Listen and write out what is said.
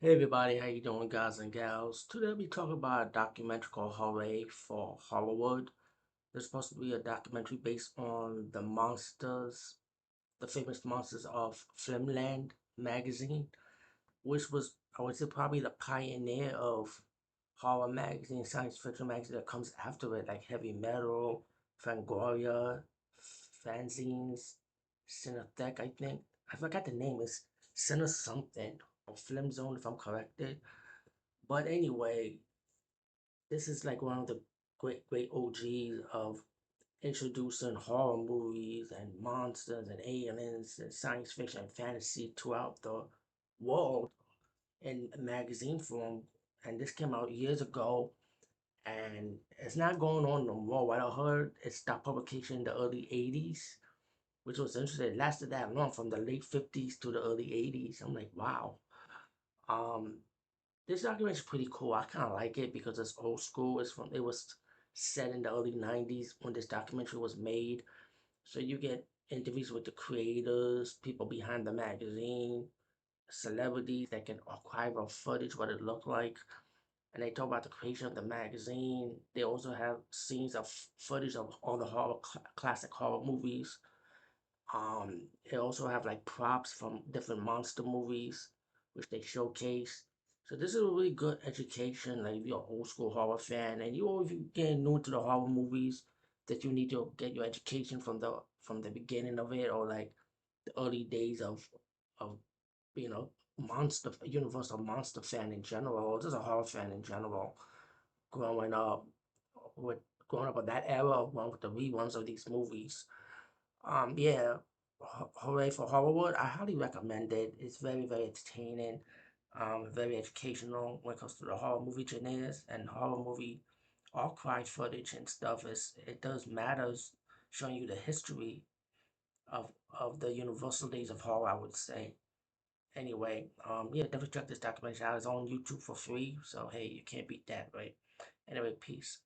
Hey everybody, how you doing, guys and gals? Today we talk about a documentary called Hooray for Horrorwood. There's supposed to be a documentary based on the monsters, the famous monsters of Filmland magazine, which was, I would say, probably the pioneer of horror magazine, science fiction magazine that comes after it, like Heavy Metal, Fangoria, Fanzines, Cinetech, I think. I forgot the name, it's Cine something, or Film Zone if I'm corrected. But anyway, this is like one of the great OGs of introducing horror movies and monsters and aliens and science fiction and fantasy throughout the world in magazine form. And this came out years ago, and it's not going on no more. What I heard, it stopped publication in the early 80s, which was interesting. It lasted that long, from the late 50s to the early 80s. I'm like, wow. Um, This documentary is pretty cool. I kind of like it because it's old school. It was set in the early 90s when this documentary was made. So you get interviews with the creators, people behind the magazine, celebrities that can archive our footage, what it looked like. And they talk about the creation of the magazine. They also have scenes of footage of all the classic horror movies. They also have like props from different monster movies, which they showcase. So this is a really good education. Like if you're an old school horror fan, and if you getting new to the horror movies, that you need to get your education from the beginning of it, or like the early days of being a monster universal monster fan in general, or just a horror fan in general. Growing up with growing up with that era, growing with the reruns of these movies. Yeah, Hooray for Horrorwood. I highly recommend it. It's very entertaining, very educational when it comes to the horror movie genres and horror movie archive footage and stuff. It does matters, showing you the history of the universal days of horror, I would say. Anyway, yeah, definitely check this documentary out. It's on YouTube for free, so hey, you can't beat that, right? Anyway, peace.